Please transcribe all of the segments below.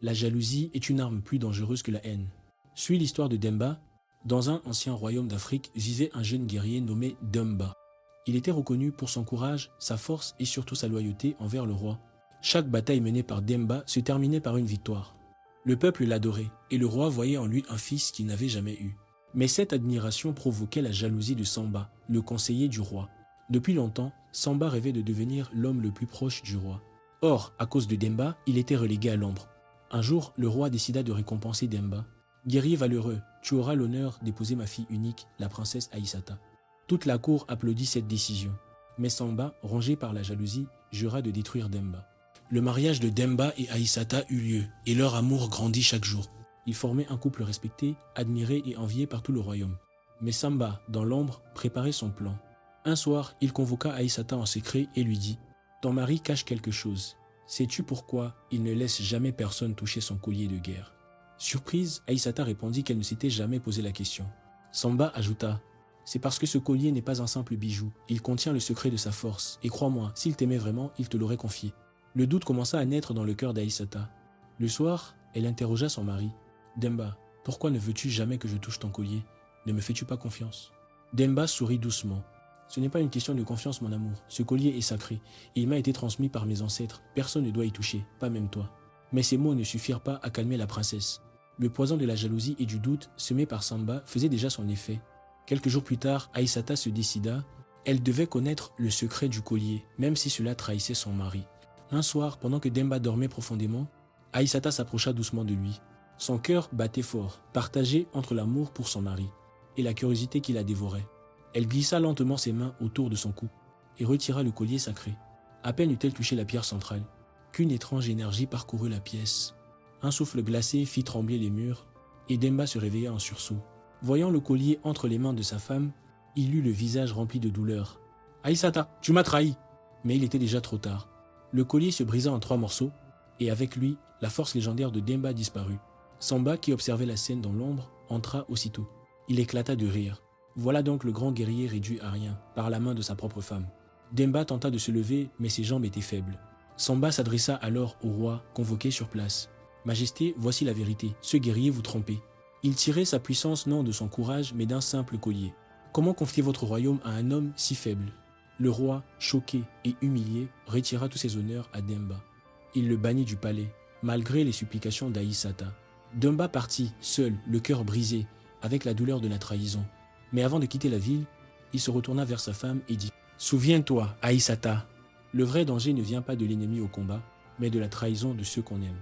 la jalousie est une arme plus dangereuse que la haine. Suis l'histoire de Demba. Dans un ancien royaume d'Afrique vivait un jeune guerrier nommé Demba. Il était reconnu pour son courage, sa force et surtout sa loyauté envers le roi. Chaque bataille menée par Demba se terminait par une victoire. Le peuple l'adorait et le roi voyait en lui un fils qu'il n'avait jamais eu. Mais cette admiration provoquait la jalousie de Samba, le conseiller du roi. Depuis longtemps, Samba rêvait de devenir l'homme le plus proche du roi. Or, à cause de Demba, il était relégué à l'ombre. Un jour, le roi décida de récompenser Demba. « Guerrier valeureux, tu auras l'honneur d'épouser ma fille unique, la princesse Aïssata. » Toute la cour applaudit cette décision. Mais Samba, rongé par la jalousie, jura de détruire Demba. Le mariage de Demba et Aïssata eut lieu, et leur amour grandit chaque jour. Ils formaient un couple respecté, admiré et envié par tout le royaume. Mais Samba, dans l'ombre, préparait son plan. Un soir, il convoqua Aïssata en secret et lui dit « Ton mari cache quelque chose. Sais-tu pourquoi il ne laisse jamais personne toucher son collier de guerre ?» Surprise, Aïssata répondit qu'elle ne s'était jamais posé la question. Samba ajouta « C'est parce que ce collier n'est pas un simple bijou. Il contient le secret de sa force. Et crois-moi, s'il t'aimait vraiment, il te l'aurait confié. » Le doute commença à naître dans le cœur d'Aïssata. Le soir, elle interrogea son mari. « Demba, pourquoi ne veux-tu jamais que je touche ton collier? Ne me fais-tu pas confiance ?» Demba sourit doucement. « Ce n'est pas une question de confiance, mon amour. Ce collier est sacré. Il m'a été transmis par mes ancêtres. Personne ne doit y toucher, pas même toi. » Mais ces mots ne suffirent pas à calmer la princesse. Le poison de la jalousie et du doute, semé par Samba, faisait déjà son effet. Quelques jours plus tard, Aïssata se décida. Elle devait connaître le secret du collier, même si cela trahissait son mari. Un soir, pendant que Demba dormait profondément, Aïssata s'approcha doucement de lui. Son cœur battait fort, partagé entre l'amour pour son mari et la curiosité qui la dévorait. Elle glissa lentement ses mains autour de son cou et retira le collier sacré. À peine eut-elle touché la pierre centrale, qu'une étrange énergie parcourut la pièce. Un souffle glacé fit trembler les murs et Demba se réveilla en sursaut. Voyant le collier entre les mains de sa femme, il eut le visage rempli de douleur. « Aïssata, tu m'as trahi !» Mais il était déjà trop tard. Le collier se brisa en 3 morceaux et avec lui, la force légendaire de Demba disparut. Samba, qui observait la scène dans l'ombre, entra aussitôt. Il éclata de rire. Voilà donc le grand guerrier réduit à rien, par la main de sa propre femme. Demba tenta de se lever, mais ses jambes étaient faibles. Samba s'adressa alors au roi, convoqué sur place. « Majesté, voici la vérité, ce guerrier vous trompait. Il tirait sa puissance non de son courage, mais d'un simple collier. Comment confier votre royaume à un homme si faible ?» Le roi, choqué et humilié, retira tous ses honneurs à Demba. Il le bannit du palais, malgré les supplications d'Aïssata. Demba partit, seul, le cœur brisé, avec la douleur de la trahison. Mais avant de quitter la ville, il se retourna vers sa femme et dit « Souviens-toi, Aïssata, le vrai danger ne vient pas de l'ennemi au combat, mais de la trahison de ceux qu'on aime. »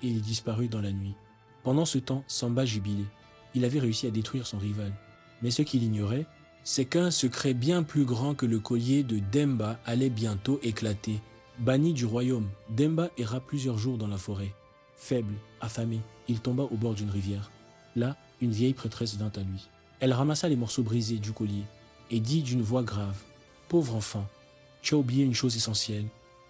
Et il disparut dans la nuit. Pendant ce temps, Samba jubilait. Il avait réussi à détruire son rival. Mais ce qu'il ignorait, c'est qu'un secret bien plus grand que le collier de Demba allait bientôt éclater. Banni du royaume, Demba erra plusieurs jours dans la forêt. Faible, affamé, il tomba au bord d'une rivière. Là, une vieille prêtresse vint à lui. Elle ramassa les morceaux brisés du collier et dit d'une voix grave « Pauvre enfant, tu as oublié une chose essentielle.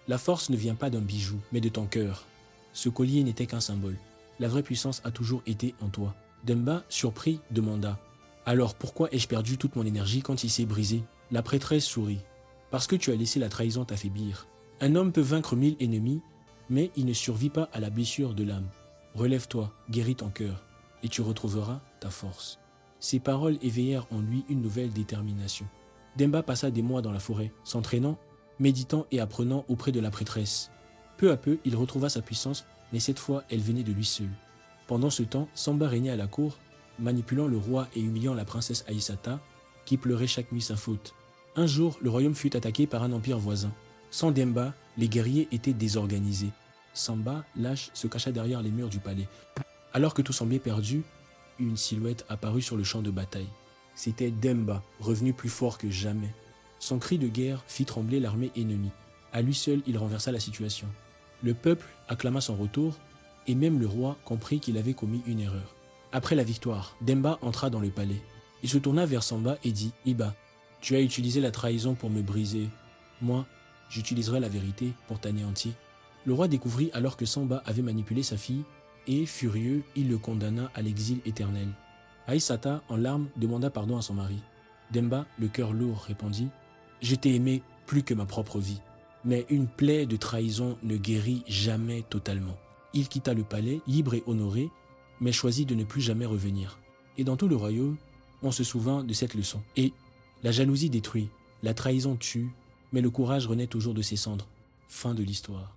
La force ne vient pas d'un bijou, mais de ton cœur. Ce collier n'était qu'un symbole. La vraie puissance a toujours été en toi. » Demba, surpris, demanda « Alors pourquoi ai-je perdu toute mon énergie quand il s'est brisé ?» La prêtresse sourit. « Parce que tu as laissé la trahison t'affaiblir. Un homme peut vaincre 1000 ennemis, mais il ne survit pas à la blessure de l'âme. Relève-toi, guéris ton cœur, et tu retrouveras ta force. » Ces paroles éveillèrent en lui une nouvelle détermination. Demba passa des mois dans la forêt, s'entraînant, méditant et apprenant auprès de la prêtresse. Peu à peu, il retrouva sa puissance, mais cette fois, elle venait de lui seul. Pendant ce temps, Samba régnait à la cour, manipulant le roi et humiliant la princesse Aïssata, qui pleurait chaque nuit sa faute. Un jour, le royaume fut attaqué par un empire voisin. Sans Demba, les guerriers étaient désorganisés. Samba, lâche, se cacha derrière les murs du palais. Alors que tout semblait perdu, une silhouette apparut sur le champ de bataille. C'était Demba, revenu plus fort que jamais. Son cri de guerre fit trembler l'armée ennemie. À lui seul, il renversa la situation. Le peuple acclama son retour, et même le roi comprit qu'il avait commis une erreur. Après la victoire, Demba entra dans le palais. Il se tourna vers Samba et dit « Iba, tu as utilisé la trahison pour me briser. Moi, j'utiliserai la vérité pour t'anéantir. » Le roi découvrit alors que Samba avait manipulé sa fille, et, furieux, il le condamna à l'exil éternel. Aïssata, en larmes, demanda pardon à son mari. Demba, le cœur lourd, répondit « Je t'ai aimé plus que ma propre vie, mais une plaie de trahison ne guérit jamais totalement. Il quitta le palais, libre et honoré, mais choisit de ne plus jamais revenir. Et dans tout le royaume, on se souvint de cette leçon. Et la jalousie détruit, la trahison tue, mais le courage renaît toujours de ses cendres. Fin de l'histoire.